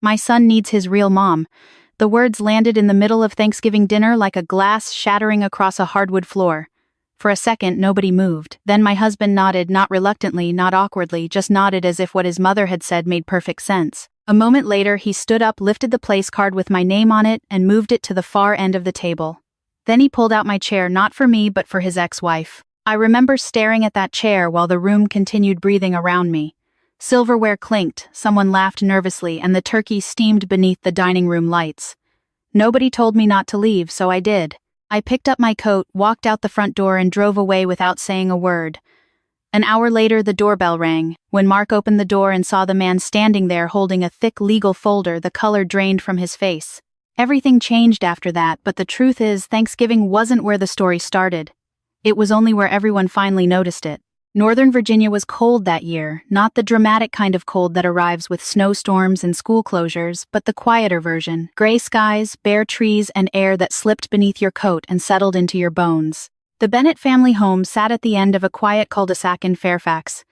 My son needs his real mom. The words landed in the middle of Thanksgiving dinner like a glass shattering across a hardwood floor. For a second, nobody moved. Then my husband nodded, not reluctantly, not awkwardly, just nodded as if what his mother had said made perfect sense. A moment later, he stood up, lifted the place card with my name on it, and moved it to the far end of the table. Then he pulled out my chair, not for me, but for his ex-wife. I remember staring at that chair while the room continued breathing around me. Silverware clinked, someone laughed nervously, and the turkey steamed beneath the dining room lights. Nobody told me not to leave, so I did. I picked up my coat, walked out the front door, and drove away without saying a word. An hour later, the doorbell rang. When Mark opened the door and saw the man standing there holding a thick legal folder, the color drained from his face. Everything changed after that, but the truth is, Thanksgiving wasn't where the story started. It was only where everyone finally noticed it. Northern Virginia was cold that year, not the dramatic kind of cold that arrives with snowstorms and school closures, but the quieter version. Gray skies, bare trees, and air that slipped beneath your coat and settled into your bones. The Bennett family home sat at the end of a quiet cul-de-sac in Fairfax.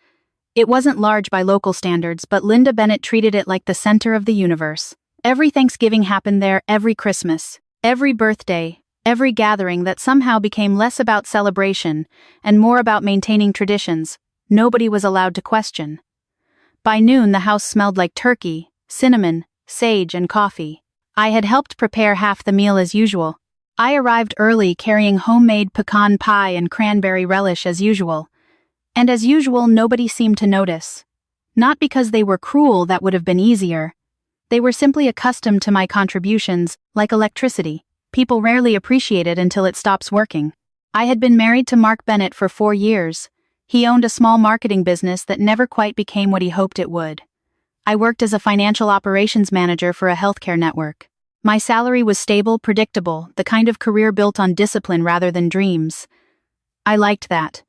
It wasn't large by local standards, but Linda Bennett treated it like the center of the universe. Every Thanksgiving happened there, every Christmas, every birthday, every gathering that somehow became less about celebration and more about maintaining traditions. Nobody was allowed to question. By noon, the house smelled like turkey, cinnamon, sage, and coffee. I had helped prepare half the meal as usual. I arrived early carrying homemade pecan pie and cranberry relish as usual. And as usual, nobody seemed to notice. Not because they were cruel, that would have been easier. They were simply accustomed to my contributions, like electricity. People rarely appreciate it until it stops working. I had been married to Mark Bennett for 4 years. He owned a small marketing business that never quite became what he hoped it would. I worked as a financial operations manager for a healthcare network. My salary was stable, predictable, the kind of career built on discipline rather than dreams. I liked that.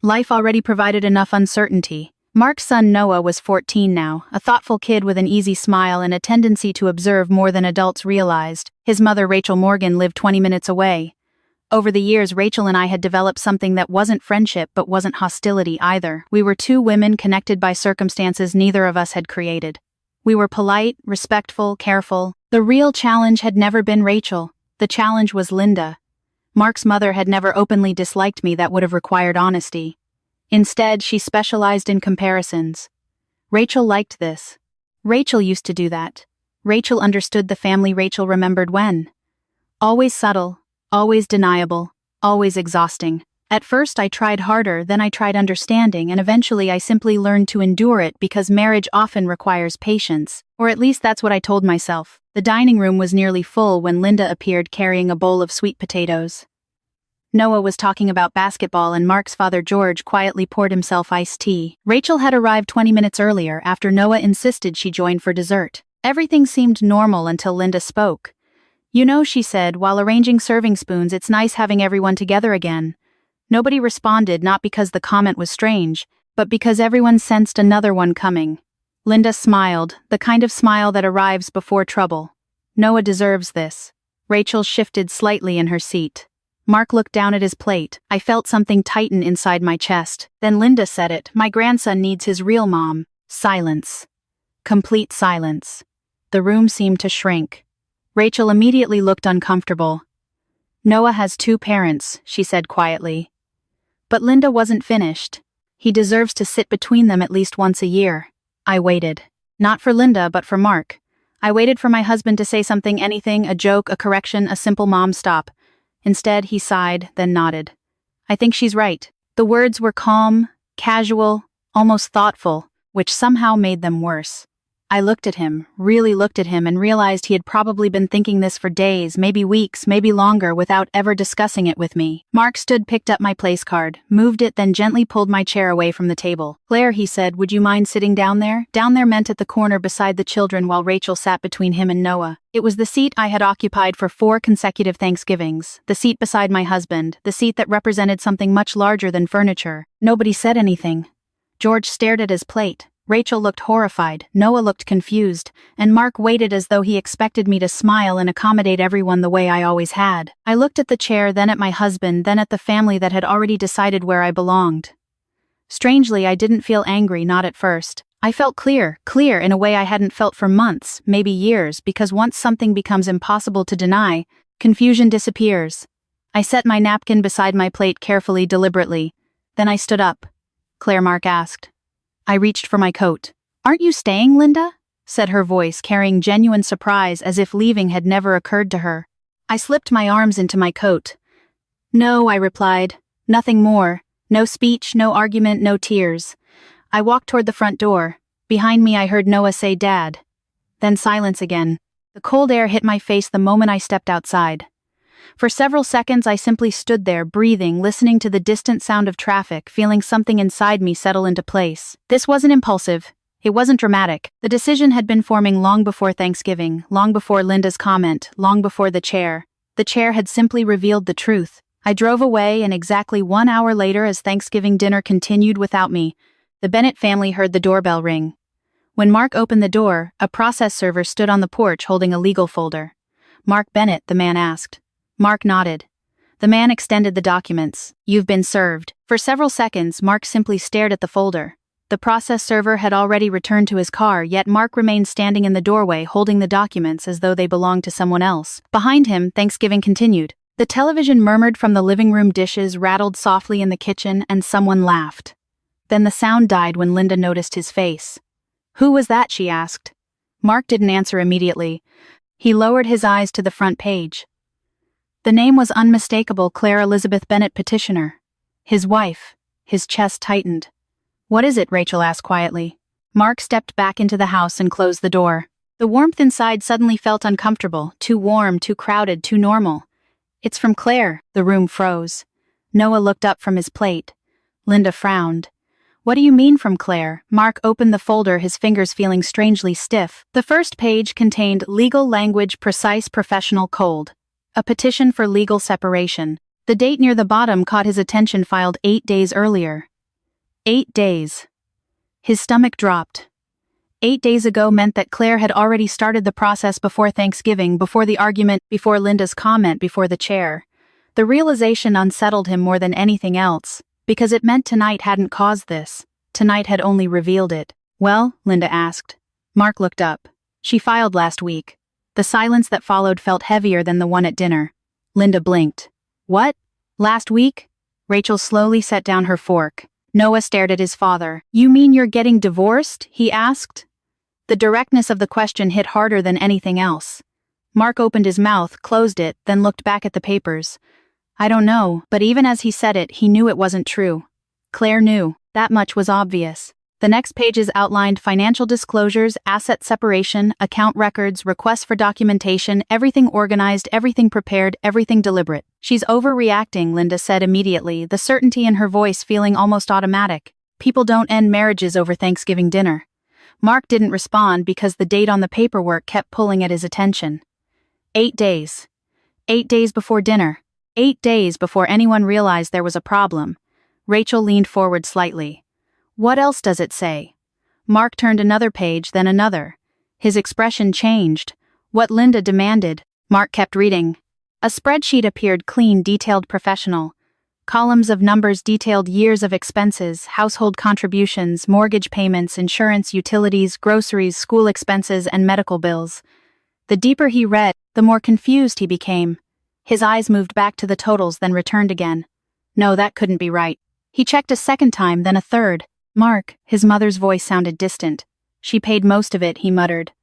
Life already provided enough uncertainty. Mark's son Noah was 14 now, a thoughtful kid with an easy smile and a tendency to observe more than adults realized. His mother, Rachel Morgan, lived 20 minutes away. Over the years, Rachel and I had developed something that wasn't friendship but wasn't hostility either. We were two women connected by circumstances neither of us had created. We were polite, respectful, careful. The real challenge had never been Rachel. The challenge was Linda. Mark's mother had never openly disliked me, that would have required honesty. Instead, she specialized in comparisons. Rachel liked this. Rachel used to do that. Rachel understood the family Rachel remembered when. Always subtle, always deniable, always exhausting. At first I tried harder, then I tried understanding, and eventually I simply learned to endure it because marriage often requires patience. Or at least that's what I told myself. The dining room was nearly full when Linda appeared carrying a bowl of sweet potatoes. Noah was talking about basketball and Mark's father George quietly poured himself iced tea. Rachel had arrived 20 minutes earlier after Noah insisted she join for dessert. Everything seemed normal until Linda spoke. "You know," she said, while arranging serving spoons, "it's nice having everyone together again." Nobody responded, not because the comment was strange, but because everyone sensed another one coming. Linda smiled, the kind of smile that arrives before trouble. "Noah deserves this." Rachel shifted slightly in her seat. Mark looked down at his plate. I felt something tighten inside my chest. Then Linda said it, "My grandson needs his real mom." Silence. Complete silence. The room seemed to shrink. Rachel immediately looked uncomfortable. "Noah has 2 parents," she said quietly. But Linda wasn't finished. "He deserves to sit between them at least once a year." I waited. Not for Linda, but for Mark. I waited for my husband to say something, anything, a joke, a correction, a simple mom stop. Instead, he sighed, then nodded. "I think she's right." The words were calm, casual, almost thoughtful, which somehow made them worse. I looked at him, really looked at him, and realized he had probably been thinking this for days, maybe weeks, maybe longer, without ever discussing it with me. Mark stood, picked up my place card, moved it, then gently pulled my chair away from the table. "Claire," he said, "would you mind sitting down there?" Down there meant at the corner beside the children while Rachel sat between him and Noah. It was the seat I had occupied for 4 consecutive Thanksgivings, the seat beside my husband, the seat that represented something much larger than furniture. Nobody said anything. George stared at his plate. Rachel looked horrified, Noah looked confused, and Mark waited as though he expected me to smile and accommodate everyone the way I always had. I looked at the chair, then at my husband, then at the family that had already decided where I belonged. Strangely, I didn't feel angry, not at first. I felt clear in a way I hadn't felt for months, maybe years, because once something becomes impossible to deny, confusion disappears. I set my napkin beside my plate carefully, deliberately. Then I stood up. "Claire," Mark asked. I reached for my coat. "Aren't you staying, Linda?" said her voice, carrying genuine surprise as if leaving had never occurred to her. I slipped my arms into my coat. "No," I replied. "Nothing more. No speech, no argument, no tears." I walked toward the front door. Behind me I heard Noah say, "Dad." Then silence again. The cold air hit my face the moment I stepped outside. For several seconds I simply stood there, breathing, listening to the distant sound of traffic, feeling something inside me settle into place. This wasn't impulsive. It wasn't dramatic. The decision had been forming long before Thanksgiving, long before Linda's comment, long before the chair. The chair had simply revealed the truth. I drove away, and exactly 1 hour later, as Thanksgiving dinner continued without me, the Bennett family heard the doorbell ring. When Mark opened the door, a process server stood on the porch holding a legal folder. "Mark Bennett," the man asked. Mark nodded. The man extended the documents. "You've been served." For several seconds, Mark simply stared at the folder. The process server had already returned to his car, yet Mark remained standing in the doorway holding the documents as though they belonged to someone else. Behind him, Thanksgiving continued. The television murmured from the living room, dishes rattled softly in the kitchen, and someone laughed. Then the sound died when Linda noticed his face. "Who was that?" she asked. Mark didn't answer immediately. He lowered his eyes to the front page. The name was unmistakable: Claire Elizabeth Bennett, petitioner. His wife. His chest tightened. "What is it?" Rachel asked quietly. Mark stepped back into the house and closed the door. The warmth inside suddenly felt uncomfortable, too warm, too crowded, too normal. "It's from Claire." The room froze. Noah looked up from his plate. Linda frowned. "What do you mean from Claire?" Mark opened the folder, his fingers feeling strangely stiff. The first page contained legal language, precise, professional, cold. A petition for legal separation. The date near the bottom caught his attention, filed 8 days earlier. 8 days. His stomach dropped. 8 days ago meant that Claire had already started the process before Thanksgiving, before the argument, before Linda's comment, before the chair. The realization unsettled him more than anything else, because it meant tonight hadn't caused this. Tonight had only revealed it. "Well?" Linda asked. Mark looked up. "She filed last week." The silence that followed felt heavier than the one at dinner. Linda blinked. "What? Last week?" Rachel slowly set down her fork. Noah stared at his father. "You mean you're getting divorced?" he asked. The directness of the question hit harder than anything else. Mark opened his mouth, closed it, then looked back at the papers. "I don't know," but even as he said it, he knew it wasn't true. Claire knew. That much was obvious. The next pages outlined financial disclosures, asset separation, account records, requests for documentation, everything organized, everything prepared, everything deliberate. "She's overreacting," Linda said immediately, the certainty in her voice feeling almost automatic. "People don't end marriages over Thanksgiving dinner." Mark didn't respond because the date on the paperwork kept pulling at his attention. 8 days. 8 days before dinner. 8 days before anyone realized there was a problem. Rachel leaned forward slightly. "What else does it say?" Mark turned another page, then another. His expression changed. "What Linda demanded." Mark kept reading. A spreadsheet appeared, clean, detailed, professional. Columns of numbers detailed years of expenses, household contributions, mortgage payments, insurance, utilities, groceries, school expenses, and medical bills. The deeper he read, the more confused he became. His eyes moved back to the totals, then returned again. No, that couldn't be right. He checked a second time, then a third. "Mark," his mother's voice sounded distant. "She paid most of it," he muttered.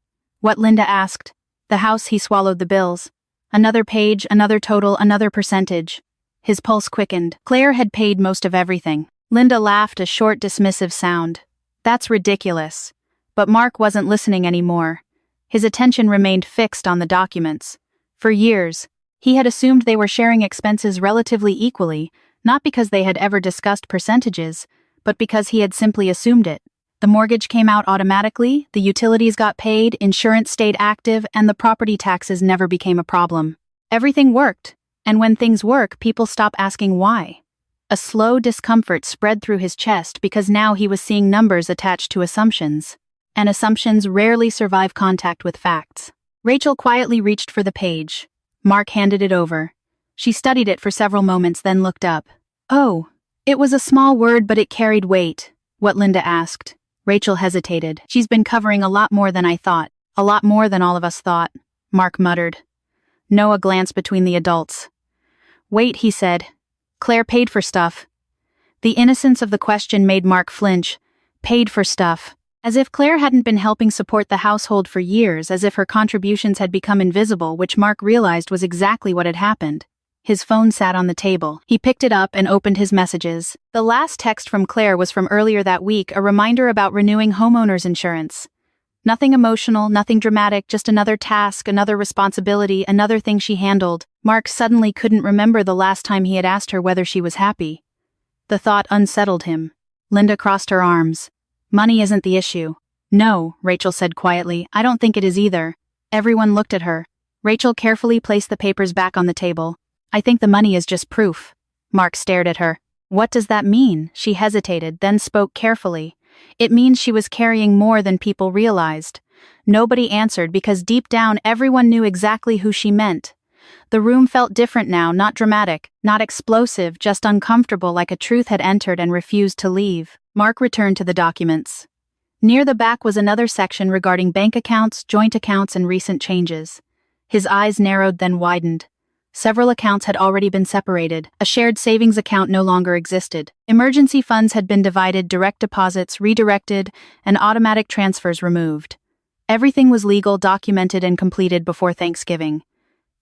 "What?" Linda asked. "The house." He swallowed the bills. Another page, another total, another percentage. His pulse quickened. Claire had paid most of everything. Linda laughed, a short, dismissive sound. "That's ridiculous." But Mark wasn't listening anymore. His attention remained fixed on the documents. For years, he had assumed they were sharing expenses relatively equally, not because they had ever discussed percentages, but because he had simply assumed it. The mortgage came out automatically, the utilities got paid, insurance stayed active, and the property taxes never became a problem. Everything worked, and when things work, people stop asking why. A slow discomfort spread through his chest because now he was seeing numbers attached to assumptions, and assumptions rarely survive contact with facts. Rachel quietly reached for the page. Mark handed it over. She studied it for several moments, then looked up. "Oh." It was a small word, but it carried weight. "What?" Linda asked. Rachel hesitated. She's been covering a lot more than I thought. A lot more than all of us thought, Mark muttered. Noah glanced between the adults. Wait, he said. Claire paid for stuff. The innocence of the question made Mark flinch. Paid for stuff. As if Claire hadn't been helping support the household for years, as if her contributions had become invisible, which Mark realized was exactly what had happened. His phone sat on the table. He picked it up and opened his messages. The last text from Claire was from earlier that week, a reminder about renewing homeowners insurance. Nothing emotional, nothing dramatic, just another task, another responsibility, another thing she handled. Mark suddenly couldn't remember the last time he had asked her whether she was happy. The thought unsettled him. Linda crossed her arms. Money isn't the issue. No, Rachel said quietly, I don't think it is either. Everyone looked at her. Rachel carefully placed the papers back on the table. I think the money is just proof. Mark stared at her. What does that mean? She hesitated, then spoke carefully. It means she was carrying more than people realized. Nobody answered because deep down everyone knew exactly who she meant. The room felt different now, not dramatic, not explosive, just uncomfortable, like a truth had entered and refused to leave. Mark returned to the documents. Near the back was another section regarding bank accounts, joint accounts, and recent changes. His eyes narrowed, then widened. Several accounts had already been separated. A shared savings account no longer existed. Emergency funds had been divided, direct deposits redirected, and automatic transfers removed. Everything was legal, documented, and completed before Thanksgiving.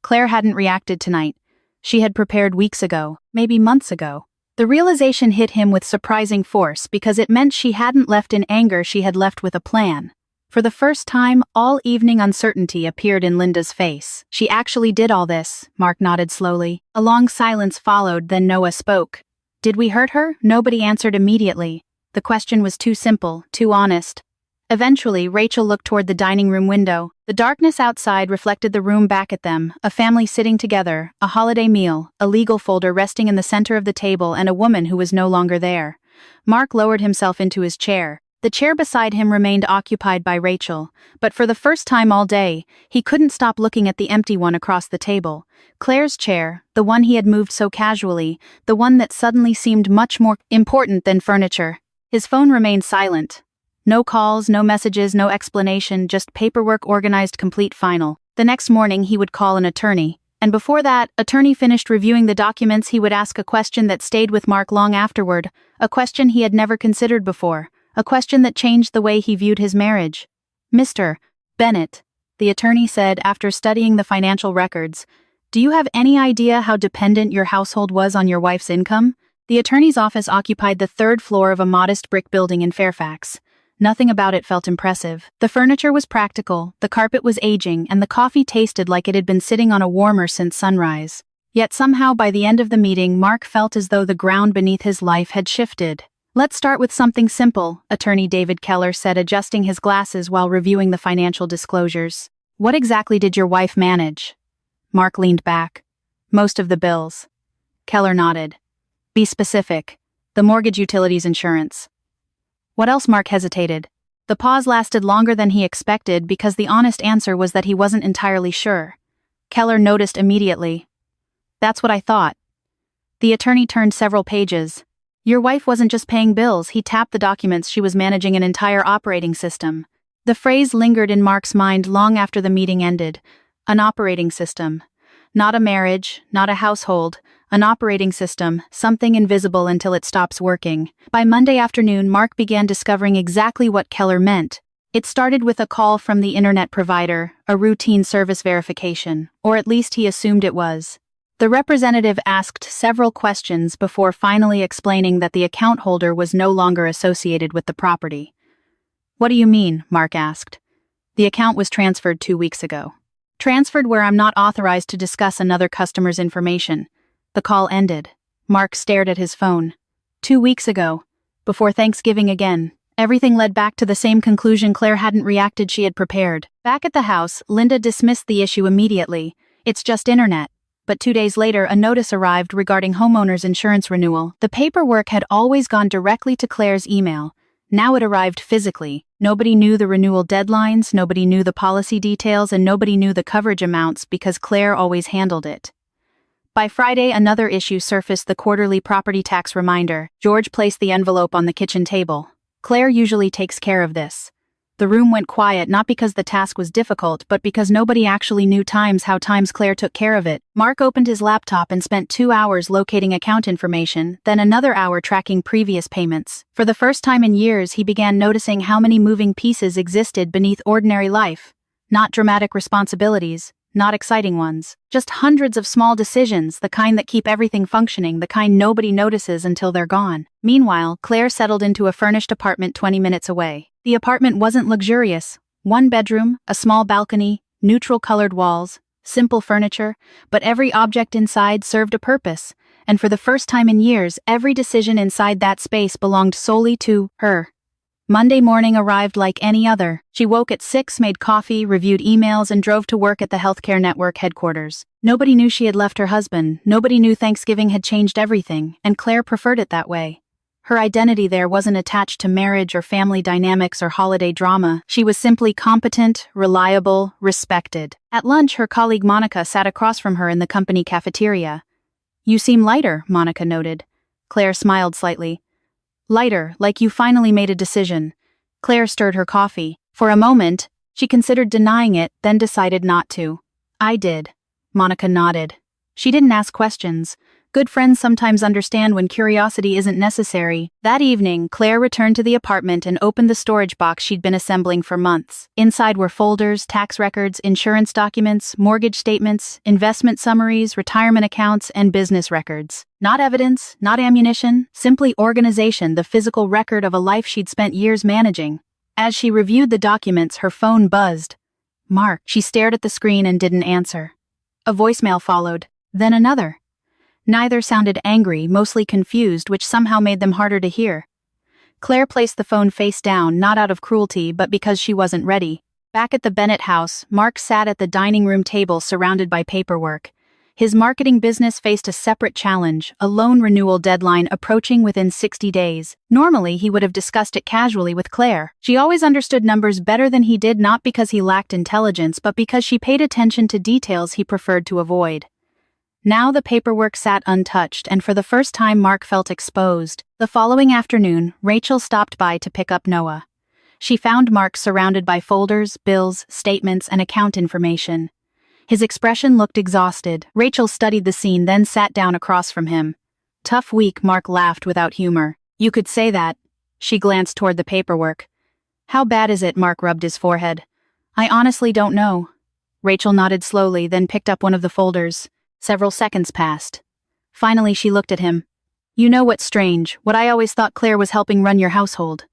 Claire hadn't reacted tonight. She had prepared weeks ago, maybe months ago. The realization hit him with surprising force because it meant she hadn't left in anger, she had left with a plan. For the first time, all evening uncertainty appeared in Linda's face. She actually did all this, Mark nodded slowly. A long silence followed, then Noah spoke. Did we hurt her? Nobody answered immediately. The question was too simple, too honest. Eventually, Rachel looked toward the dining room window. The darkness outside reflected the room back at them, a family sitting together, a holiday meal, a legal folder resting in the center of the table, and a woman who was no longer there. Mark lowered himself into his chair. The chair beside him remained occupied by Rachel, but for the first time all day, he couldn't stop looking at the empty one across the table. Claire's chair, the one he had moved so casually, the one that suddenly seemed much more important than furniture. His phone remained silent. No calls, no messages, no explanation, just paperwork organized, complete, final. The next morning he would call an attorney, and before that attorney finished reviewing the documents, he would ask a question that stayed with Mark long afterward, a question he had never considered before. A question that changed the way he viewed his marriage. Mr. Bennett, the attorney said after studying the financial records, do you have any idea how dependent your household was on your wife's income? The attorney's office occupied the third floor of a modest brick building in Fairfax. Nothing about it felt impressive. The furniture was practical, the carpet was aging, and the coffee tasted like it had been sitting on a warmer since sunrise. Yet somehow by the end of the meeting, Mark felt as though the ground beneath his life had shifted. Let's start with something simple, Attorney David Keller said, adjusting his glasses while reviewing the financial disclosures. What exactly did your wife manage? Mark leaned back. Most of the bills. Keller nodded. Be specific. The mortgage, utilities, insurance. What else? Mark hesitated. The pause lasted longer than he expected because the honest answer was that he wasn't entirely sure. Keller noticed immediately. That's what I thought. The attorney turned several pages. Your wife wasn't just paying bills, he tapped the documents, she was managing an entire operating system. The phrase lingered in Mark's mind long after the meeting ended. An operating system. Not a marriage, not a household, an operating system, something invisible until it stops working. By Monday afternoon, Mark began discovering exactly what Keller meant. It started with a call from the internet provider, a routine service verification, or at least he assumed it was. The representative asked several questions before finally explaining that the account holder was no longer associated with the property. What do you mean? Mark asked. The account was transferred 2 weeks ago. Transferred where I'm not authorized to discuss another customer's information. The call ended. Mark stared at his phone. 2 weeks ago. Before Thanksgiving again. Everything led back to the same conclusion. Claire hadn't reacted, she had prepared. Back at the house, Linda dismissed the issue immediately. It's just internet. But 2 days later, a notice arrived regarding homeowners insurance renewal. The paperwork had always gone directly to Claire's email. Now it arrived physically. Nobody knew the renewal deadlines, nobody knew the policy details, and nobody knew the coverage amounts because Claire always handled it. By Friday, another issue surfaced, the quarterly property tax reminder. George placed the envelope on the kitchen table. Claire usually takes care of this. The room went quiet not because the task was difficult but because nobody actually knew how Claire took care of it. Mark opened his laptop and spent 2 hours locating account information, then another hour tracking previous payments. For the first time in years he began noticing how many moving pieces existed beneath ordinary life. Not dramatic responsibilities, not exciting ones. Just hundreds of small decisions, the kind that keep everything functioning, the kind nobody notices until they're gone. Meanwhile, Claire settled into a furnished apartment 20 minutes away. The apartment wasn't luxurious. 1 bedroom, a small balcony, neutral-colored walls, simple furniture, but every object inside served a purpose, and for the first time in years, every decision inside that space belonged solely to her. Monday morning arrived like any other. She woke at 6, made coffee, reviewed emails, and drove to work at the healthcare network headquarters. Nobody knew she had left her husband, nobody knew Thanksgiving had changed everything, and Claire preferred it that way. Her identity there wasn't attached to marriage or family dynamics or holiday drama. She was simply competent, reliable, respected. At lunch, her colleague Monica sat across from her in the company cafeteria. "You seem lighter," Monica noted. Claire smiled slightly. "Lighter, like you finally made a decision." Claire stirred her coffee. For a moment, she considered denying it, then decided not to. "I did." Monica nodded. She didn't ask questions. Good friends sometimes understand when curiosity isn't necessary. That evening, Claire returned to the apartment and opened the storage box she'd been assembling for months. Inside were folders, tax records, insurance documents, mortgage statements, investment summaries, retirement accounts, and business records. Not evidence, not ammunition, simply organization, the physical record of a life she'd spent years managing. As she reviewed the documents, her phone buzzed. "Mark." She stared at the screen and didn't answer. A voicemail followed, then another. Neither sounded angry, mostly confused, which somehow made them harder to hear. Claire placed the phone face down, not out of cruelty, but because she wasn't ready. Back at the Bennett house, Mark sat at the dining room table surrounded by paperwork. His marketing business faced a separate challenge, a loan renewal deadline approaching within 60 days. Normally, he would have discussed it casually with Claire. She always understood numbers better than he did, not because he lacked intelligence, but because she paid attention to details he preferred to avoid. Now the paperwork sat untouched, and for the first time Mark felt exposed. The following afternoon, Rachel stopped by to pick up Noah. She found Mark surrounded by folders, bills, statements, and account information. His expression looked exhausted. Rachel studied the scene, then sat down across from him. "Tough week," Mark laughed without humor. "You could say that." She glanced toward the paperwork. "How bad is it?" Mark rubbed his forehead. "I honestly don't know." Rachel nodded slowly, then picked up one of the folders. Several seconds passed. Finally she looked at him. "You know what's strange? What I always thought Claire was helping run your household."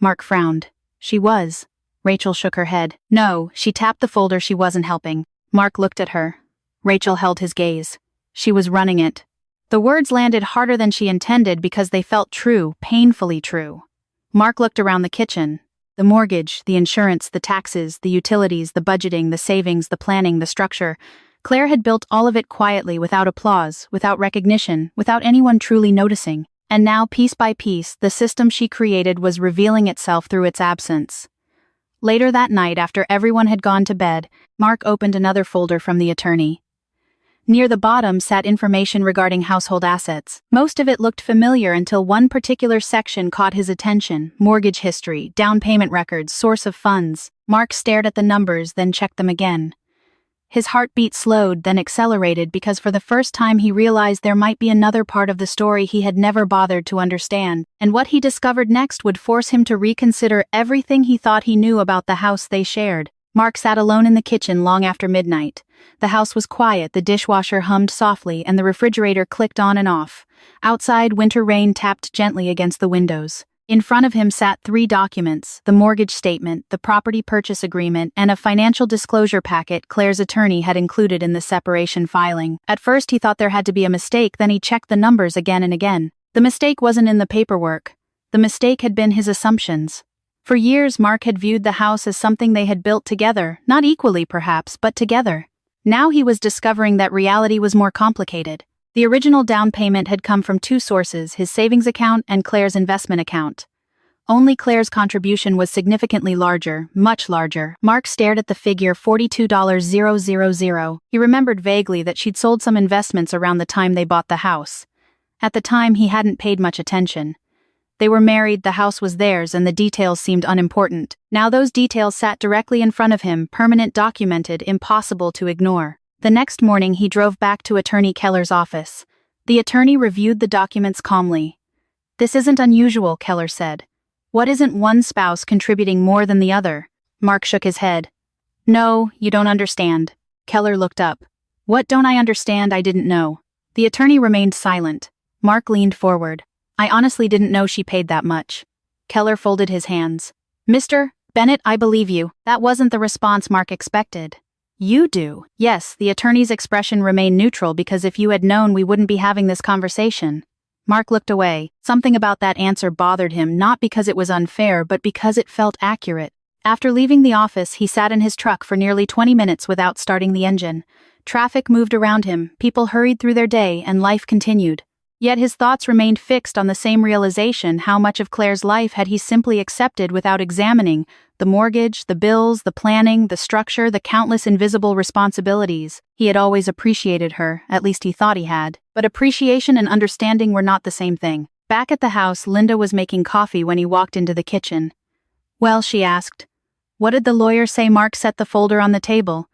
Mark frowned. "She was." Rachel shook her head. "No," she tapped the folder. "She wasn't helping." Mark looked at her. Rachel held his gaze. "She was running it." The words landed harder than she intended because they felt true, painfully true. Mark looked around the kitchen. The mortgage, the insurance, the taxes, the utilities, the budgeting, the savings, the planning, the structure. Claire had built all of it quietly, without applause, without recognition, without anyone truly noticing. And now, piece by piece, the system she created was revealing itself through its absence. Later that night, after everyone had gone to bed, Mark opened another folder from the attorney. Near the bottom sat information regarding household assets. Most of it looked familiar until one particular section caught his attention: mortgage history, down payment records, source of funds. Mark stared at the numbers, then checked them again. His heartbeat slowed, then accelerated, because for the first time he realized there might be another part of the story he had never bothered to understand, and what he discovered next would force him to reconsider everything he thought he knew about the house they shared. Mark sat alone in the kitchen long after midnight. The house was quiet, the dishwasher hummed softly, and the refrigerator clicked on and off. Outside, winter rain tapped gently against the windows. In front of him sat 3 documents: the mortgage statement, the property purchase agreement, and a financial disclosure packet Claire's attorney had included in the separation filing. At first he thought there had to be a mistake, then he checked the numbers again and again. The mistake wasn't in the paperwork. The mistake had been his assumptions. For years Mark had viewed the house as something they had built together, not equally perhaps, but together. Now he was discovering that reality was more complicated. The original down payment had come from 2 sources: his savings account and Claire's investment account. Only Claire's contribution was significantly larger, much larger. Mark stared at the figure $42,000. He remembered vaguely that she'd sold some investments around the time they bought the house. At the time he hadn't paid much attention. They were married, the house was theirs, and the details seemed unimportant. Now those details sat directly in front of him, permanent, documented, impossible to ignore. The next morning he drove back to Attorney Keller's office. The attorney reviewed the documents calmly. "This isn't unusual," Keller said. "What isn't one spouse contributing more than the other?" Mark shook his head. "No, you don't understand." Keller looked up. "What don't I understand I didn't know?" The attorney remained silent. Mark leaned forward. "I honestly didn't know she paid that much." Keller folded his hands. "Mr. Bennett, I believe you. That wasn't the response Mark expected." "You do?" "Yes," the attorney's expression remained neutral because if you had known we wouldn't be having this conversation. Mark looked away. Something about that answer bothered him, not because it was unfair but because it felt accurate. After leaving the office, he sat in his truck for nearly 20 minutes without starting the engine. Traffic moved around him, people hurried through their day, and life continued. Yet his thoughts remained fixed on the same realization: how much of Claire's life had he simply accepted without examining? The mortgage, the bills, the planning, the structure, the countless invisible responsibilities. He had always appreciated her, at least he thought he had. But appreciation and understanding were not the same thing. Back at the house, Linda was making coffee when he walked into the kitchen. "Well," she asked. "What did the lawyer say?" Mark set the folder on the table.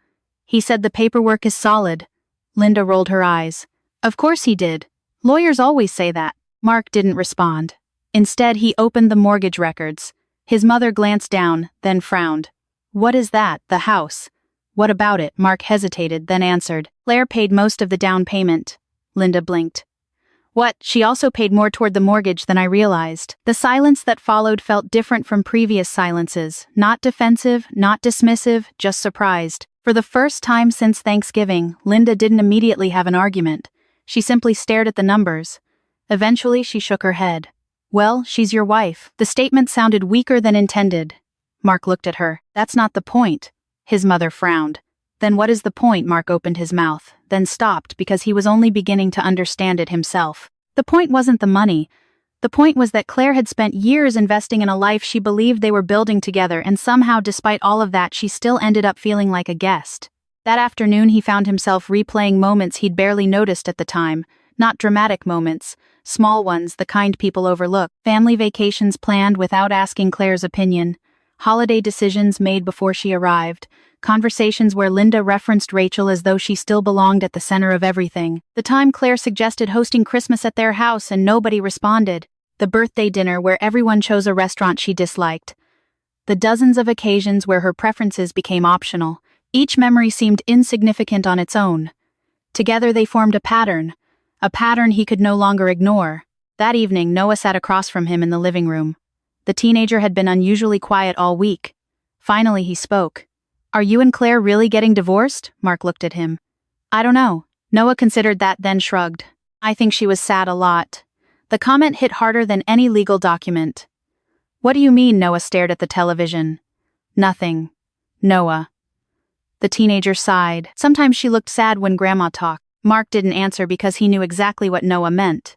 "He said the paperwork is solid." Linda rolled her eyes. "Of course he did. Lawyers always say that." Mark didn't respond. Instead, he opened the mortgage records. His mother glanced down, then frowned. "What is that, the house?" "What about it?" Mark hesitated, then answered. "Claire paid most of the down payment." Linda blinked. "What? She also paid more toward the mortgage than I realized." The silence that followed felt different from previous silences. Not defensive, not dismissive, just surprised. For the first time since Thanksgiving, Linda didn't immediately have an argument. She simply stared at the numbers. Eventually, she shook her head. "Well, she's your wife." The statement sounded weaker than intended. Mark looked at her. "That's not the point." His mother frowned. "Then what is the point?" Mark opened his mouth, then stopped because he was only beginning to understand it himself. The point wasn't the money. The point was that Claire had spent years investing in a life she believed they were building together, and somehow, despite all of that, she still ended up feeling like a guest. That afternoon he found himself replaying moments he'd barely noticed at the time. Not dramatic moments, small ones, the kind people overlook. Family vacations planned without asking Claire's opinion. Holiday decisions made before she arrived. Conversations where Linda referenced Rachel as though she still belonged at the center of everything. The time Claire suggested hosting Christmas at their house and nobody responded. The birthday dinner where everyone chose a restaurant she disliked. The dozens of occasions where her preferences became optional. Each memory seemed insignificant on its own. Together they formed a pattern he could no longer ignore. That evening, Noah sat across from him in the living room. The teenager had been unusually quiet all week. Finally he spoke. "Are you and Claire really getting divorced?" Mark looked at him. "I don't know." Noah considered that, then shrugged. "I think she was sad a lot." The comment hit harder than any legal document. "What do you mean?" Noah stared at the television. "Nothing. Noah." The teenager sighed. Sometimes she looked sad when Grandma talked. Mark didn't answer because he knew exactly what Noah meant.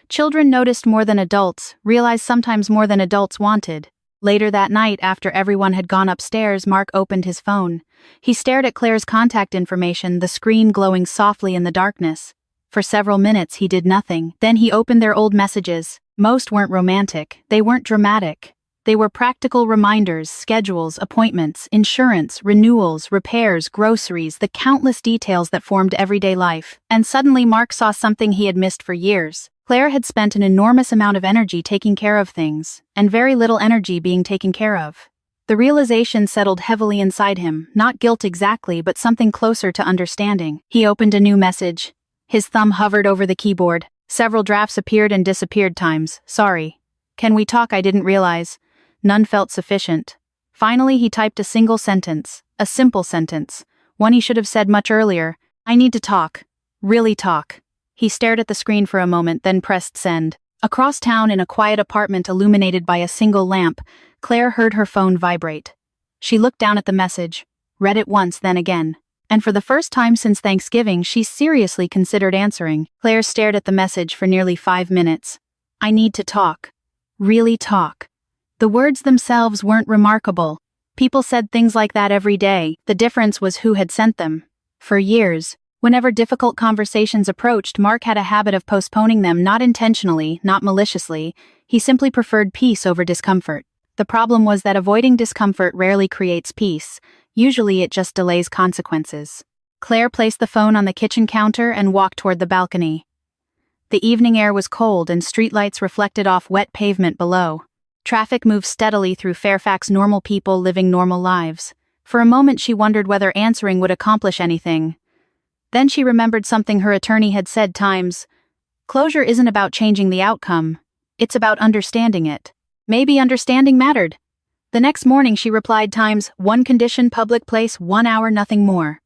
Children noticed more than adults, realized sometimes more than adults wanted. Later that night, after everyone had gone upstairs, Mark opened his phone. He stared at Claire's contact information, the screen glowing softly in the darkness. For several minutes he did nothing. Then he opened their old messages. Most weren't romantic. They weren't dramatic. They were practical reminders, schedules, appointments, insurance, renewals, repairs, groceries, the countless details that formed everyday life. And suddenly Mark saw something he had missed for years. Claire had spent an enormous amount of energy taking care of things, and very little energy being taken care of. The realization settled heavily inside him, not guilt exactly, but something closer to understanding. He opened a new message. His thumb hovered over the keyboard. Several drafts appeared and disappeared times. "Sorry. Can we talk? I didn't realize." None felt sufficient. Finally he typed a single sentence, a simple sentence, one he should have said much earlier. "I need to talk. Really talk." He stared at the screen for a moment, then pressed send. Across town, in a quiet apartment illuminated by a single lamp, Claire heard her phone vibrate. She looked down at the message, read it once, then again. And for the first time since Thanksgiving, she seriously considered answering. Claire stared at the message for nearly 5 minutes. "I need to talk. Really talk." The words themselves weren't remarkable. People said things like that every day. The difference was who had sent them. For years, Whenever difficult conversations approached, Mark had a habit of postponing them, not intentionally, not maliciously. He simply preferred peace over discomfort. The problem was that avoiding discomfort rarely creates peace. Usually it just delays consequences. Claire placed the phone on the kitchen counter and walked toward the balcony. The evening air was cold and streetlights reflected off wet pavement below. Traffic moved steadily through Fairfax, normal people living normal lives. For a moment she wondered whether answering would accomplish anything. Then she remembered something her attorney had said times. Closure isn't about changing the outcome. It's about understanding it. Maybe understanding mattered. The next morning she replied times, one condition, public place, 1 hour, nothing more.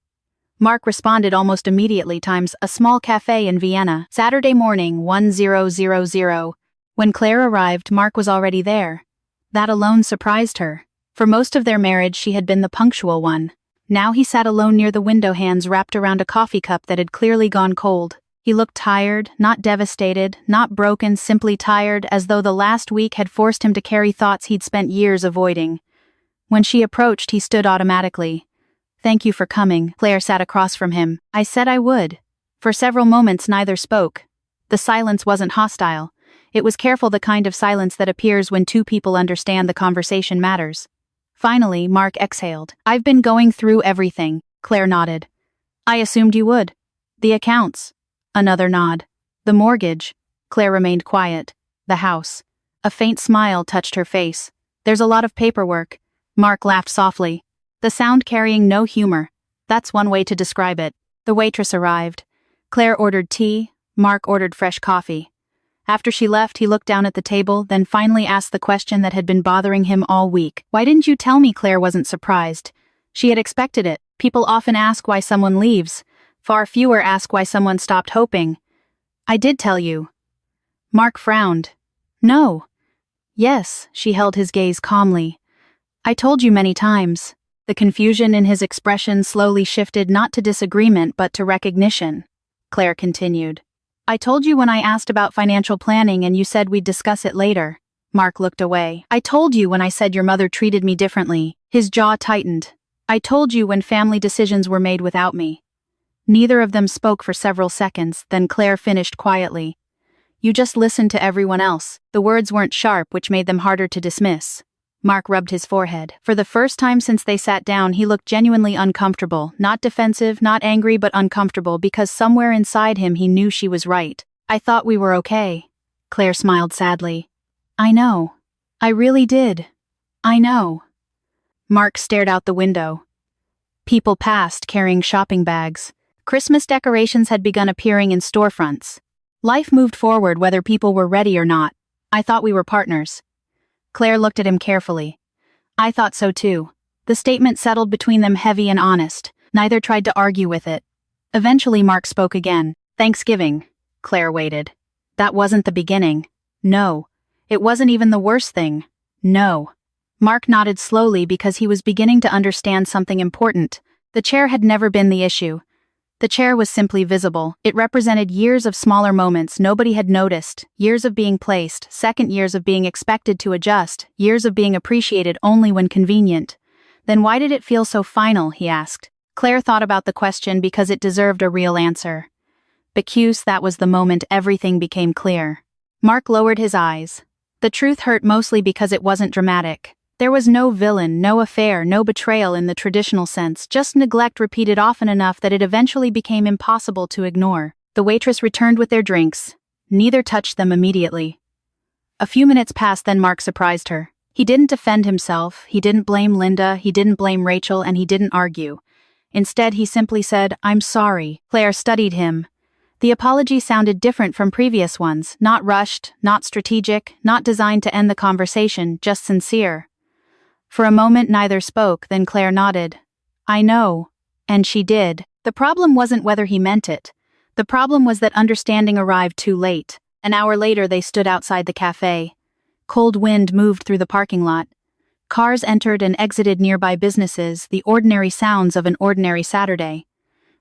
Mark responded almost immediately times, a small cafe in Vienna, Saturday morning, 1000. When Claire arrived, Mark was already there. That alone surprised her. For most of their marriage she had been the punctual one. Now he sat alone near the window, hands wrapped around a coffee cup that had clearly gone cold. He looked tired, not devastated, not broken, simply tired, as though the last week had forced him to carry thoughts he'd spent years avoiding. When she approached, he stood automatically. Thank you for coming. Claire sat across from him. I said I would. For several moments neither spoke. The silence wasn't hostile. It was careful, the kind of silence that appears when two people understand the conversation matters. Finally, Mark exhaled. I've been going through everything. Claire nodded. I assumed you would. The accounts. Another nod. The mortgage. Claire remained quiet. The house. A faint smile touched her face. There's a lot of paperwork. Mark laughed softly. The sound carrying no humor. That's one way to describe it. The waitress arrived. Claire ordered tea. Mark ordered fresh coffee. After she left, he looked down at the table, then finally asked the question that had been bothering him all week. Why didn't you tell me? Claire wasn't surprised. She had expected it. People often ask why someone leaves. Far fewer ask why someone stopped hoping. I did tell you. Mark frowned. No. Yes, she held his gaze calmly. I told you many times. The confusion in his expression slowly shifted not to disagreement but to recognition. Claire continued. I told you when I asked about financial planning and you said we'd discuss it later. Mark looked away. I told you when I said your mother treated me differently. His jaw tightened. I told you when family decisions were made without me. Neither of them spoke for several seconds, then Claire finished quietly. You just listened to everyone else. The words weren't sharp, which made them harder to dismiss. Mark rubbed his forehead. For the first time since they sat down, he looked genuinely uncomfortable, not defensive, not angry, but uncomfortable, because somewhere inside him he knew she was right. I thought we were okay. Claire smiled sadly. I know. I really did. I know. Mark stared out the window. People passed, carrying shopping bags. Christmas decorations had begun appearing in storefronts. Life moved forward whether people were ready or not. I thought we were partners. Claire looked at him carefully. I thought so too. The statement settled between them, heavy and honest. Neither tried to argue with it. Eventually Mark spoke again. Thanksgiving. Claire waited. That wasn't the beginning. No. It wasn't even the worst thing. No. Mark nodded slowly because he was beginning to understand something important. The chair had never been the issue. The chair was simply visible. It represented years of smaller moments nobody had noticed, years of being placed, second years of being expected to adjust, years of being appreciated only when convenient. Then why did it feel so final, he asked. Claire thought about the question because it deserved a real answer. Because that was the moment everything became clear. Mark lowered his eyes. The truth hurt mostly because it wasn't dramatic. There was no villain, no affair, no betrayal in the traditional sense, just neglect repeated often enough that it eventually became impossible to ignore. The waitress returned with their drinks. Neither touched them immediately. A few minutes passed, then Mark surprised her. He didn't defend himself, he didn't blame Linda, he didn't blame Rachel, and he didn't argue. Instead, he simply said, I'm sorry. Claire studied him. The apology sounded different from previous ones, not rushed, not strategic, not designed to end the conversation, just sincere. For a moment neither spoke, then Claire nodded. I know. And she did. The problem wasn't whether he meant it. The problem was that understanding arrived too late. An hour later they stood outside the cafe. Cold wind moved through the parking lot. Cars entered and exited nearby businesses, the ordinary sounds of an ordinary Saturday.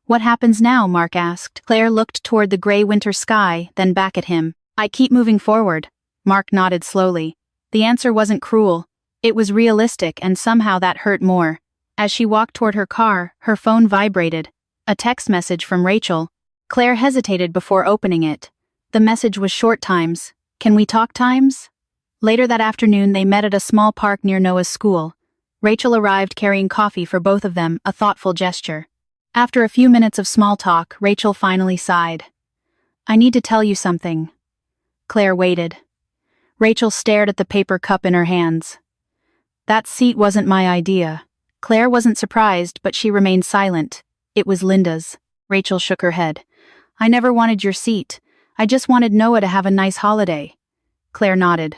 What happens now? Mark asked. Claire looked toward the gray winter sky, then back at him. I keep moving forward. Mark nodded slowly. The answer wasn't cruel. It was realistic, and somehow that hurt more. As she walked toward her car, her phone vibrated. A text message from Rachel. Claire hesitated before opening it. The message was short times. Can we talk times? Later that afternoon they met at a small park near Noah's school. Rachel arrived carrying coffee for both of them, a thoughtful gesture. After a few minutes of small talk, Rachel finally sighed. I need to tell you something. Claire waited. Rachel stared at the paper cup in her hands. That seat wasn't my idea. Claire wasn't surprised, but she remained silent. It was Linda's. Rachel shook her head. I never wanted your seat. I just wanted Noah to have a nice holiday. Claire nodded.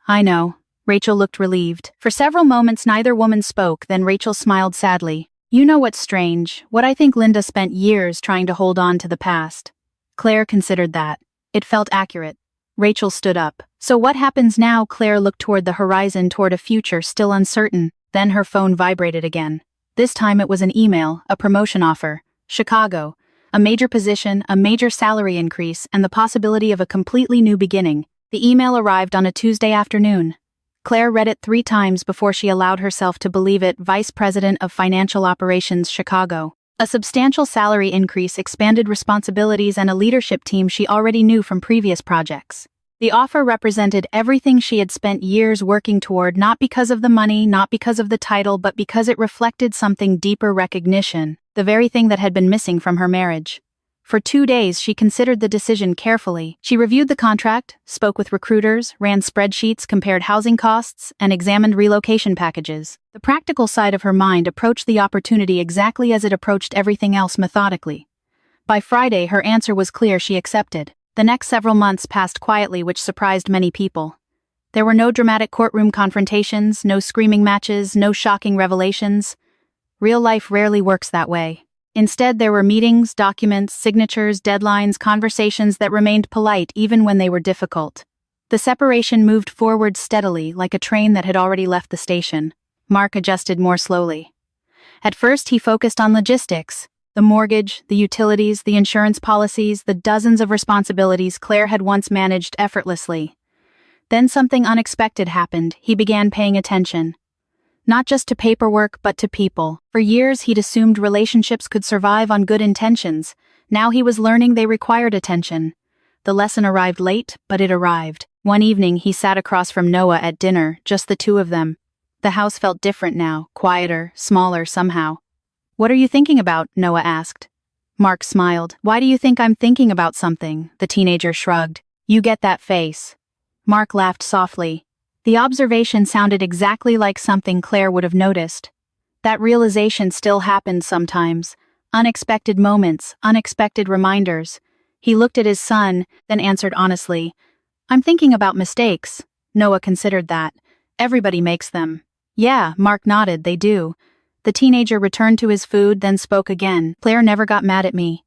I know. Rachel looked relieved. For several moments neither woman spoke, then Rachel smiled sadly. You know what's strange? What I think Linda spent years trying to hold on to the past. Claire considered that. It felt accurate. Rachel stood up. So what happens now? Claire looked toward the horizon, toward a future still uncertain. Then her phone vibrated again. This time it was an email, a promotion offer. Chicago. A major position, a major salary increase, and the possibility of a completely new beginning. The email arrived on a Tuesday afternoon. Claire read it 3 times before she allowed herself to believe it. Vice President of Financial Operations, Chicago. A substantial salary increase, expanded responsibilities, and a leadership team she already knew from previous projects. The offer represented everything she had spent years working toward, not because of the money, not because of the title, but because it reflected something deeper: recognition, the very thing that had been missing from her marriage. For 2 days she considered the decision carefully. She reviewed the contract, spoke with recruiters, ran spreadsheets, compared housing costs, and examined relocation packages. The practical side of her mind approached the opportunity exactly as it approached everything else, methodically. By Friday her answer was clear: she accepted. The next several months passed quietly, which surprised many people. There were no dramatic courtroom confrontations, no screaming matches, no shocking revelations. Real life rarely works that way. Instead, there were meetings, documents, signatures, deadlines, conversations that remained polite even when they were difficult. The separation moved forward steadily, like a train that had already left the station. Mark adjusted more slowly. At first, he focused on logistics. The mortgage, the utilities, the insurance policies, the dozens of responsibilities Claire had once managed effortlessly. Then something unexpected happened. He began paying attention. Not just to paperwork, but to people. For years he'd assumed relationships could survive on good intentions. Now he was learning they required attention. The lesson arrived late, but it arrived. One evening he sat across from Noah at dinner, just the two of them. The house felt different now, quieter, smaller somehow. What are you thinking about? Noah asked. Mark smiled. Why do you think I'm thinking about something? The teenager shrugged. You get that face. Mark laughed softly. The observation sounded exactly like something Claire would have noticed. That realization still happened sometimes. Unexpected moments, unexpected reminders. He looked at his son, then answered honestly. I'm thinking about mistakes. Noah considered that. Everybody makes them. Yeah, Mark nodded, they do. The teenager returned to his food, then spoke again. Claire never got mad at me.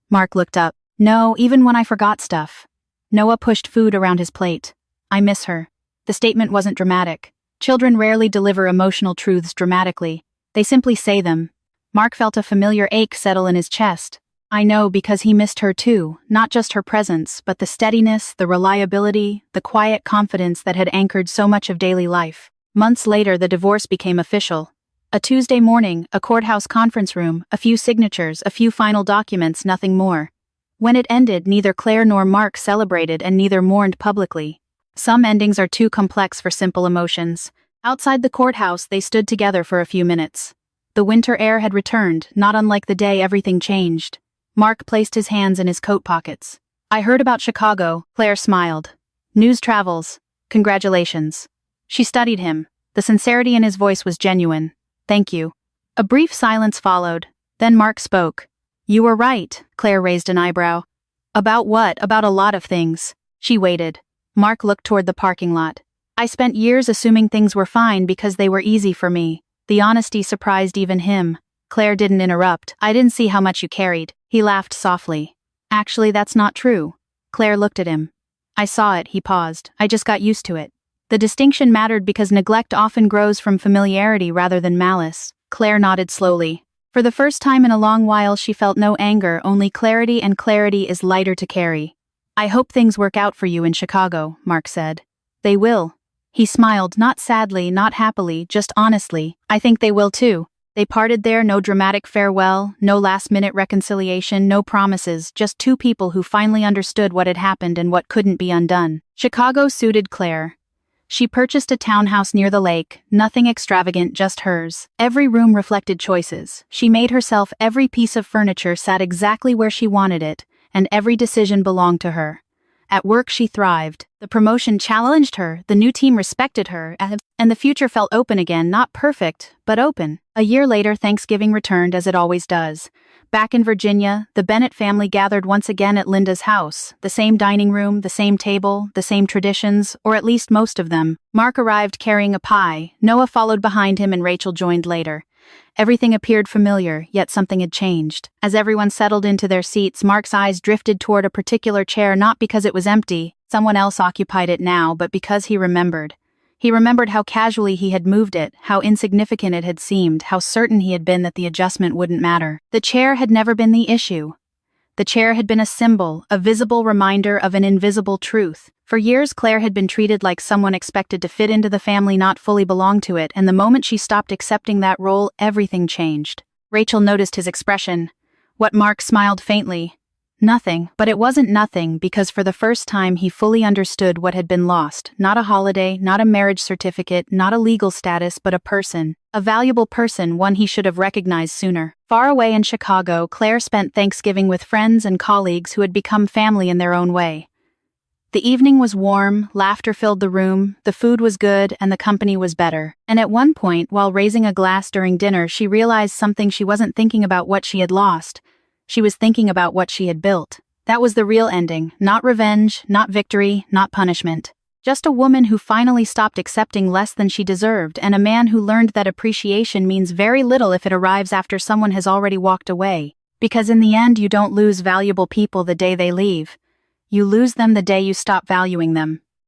Mark looked up. No, even when I forgot stuff. Noah pushed food around his plate. I miss her. The statement wasn't dramatic. Children rarely deliver emotional truths dramatically. They simply say them. Mark felt a familiar ache settle in his chest. I know, because he missed her too, not just her presence, but the steadiness, the reliability, the quiet confidence that had anchored so much of daily life. Months later the divorce became official. A Tuesday morning, a courthouse conference room, a few signatures, a few final documents, nothing more. When it ended, neither Claire nor Mark celebrated and neither mourned publicly. Some endings are too complex for simple emotions. Outside the courthouse, they stood together for a few minutes. The winter air had returned, not unlike the day everything changed. Mark placed his hands in his coat pockets. I heard about Chicago. Claire smiled. News travels. Congratulations. She studied him. The sincerity in his voice was genuine. Thank you. A brief silence followed. Then Mark spoke. You were right. Claire raised an eyebrow. About what? About a lot of things. She waited. Mark looked toward the parking lot. I spent years assuming things were fine because they were easy for me. The honesty surprised even him. Claire didn't interrupt. I didn't see how much you carried. He laughed softly. Actually, that's not true. Claire looked at him. I saw it, he paused. I just got used to it. The distinction mattered because neglect often grows from familiarity rather than malice. Claire nodded slowly. For the first time in a long while she felt no anger, only clarity, and clarity is lighter to carry. I hope things work out for you in Chicago, Mark said. They will. He smiled, not sadly, not happily, just honestly. I think they will too. They parted there, no dramatic farewell, no last-minute reconciliation, no promises, just two people who finally understood what had happened and what couldn't be undone. Chicago suited Claire. She purchased a townhouse near the lake, nothing extravagant, just hers. Every room reflected choices. She made herself, every piece of furniture sat exactly where she wanted it, and every decision belonged to her. At work she thrived. The promotion challenged her, the new team respected her, and the future felt open again, not perfect, but open. A year later, Thanksgiving returned as it always does. Back in Virginia, the Bennett family gathered once again at Linda's house. The same dining room, the same table, the same traditions, or at least most of them. Mark arrived carrying a pie, Noah followed behind him, and Rachel joined later. Everything appeared familiar, yet something had changed. As everyone settled into their seats, Mark's eyes drifted toward a particular chair, not because it was empty, someone else occupied it now, but because he remembered. He remembered how casually he had moved it, how insignificant it had seemed, how certain he had been that the adjustment wouldn't matter. The chair had never been the issue. The chair had been a symbol, a visible reminder of an invisible truth. For years, Claire had been treated like someone expected to fit into the family, not fully belong to it, and the moment she stopped accepting that role, everything changed. Rachel noticed his expression. What Mark smiled faintly. Nothing, but it wasn't nothing, because for the first time he fully understood what had been lost. Not a holiday, not a marriage certificate, not a legal status, but a person. A valuable person, one he should have recognized sooner. Far away in Chicago, Claire spent Thanksgiving with friends and colleagues who had become family in their own way. The evening was warm, laughter filled the room, the food was good, and the company was better. And at one point, while raising a glass during dinner, she realized something. She wasn't thinking about what she had lost. She was thinking about what she had built. That was the real ending, not revenge, not victory, not punishment. Just a woman who finally stopped accepting less than she deserved, and a man who learned that appreciation means very little if it arrives after someone has already walked away. Because in the end, you don't lose valuable people the day they leave. You lose them the day you stop valuing them.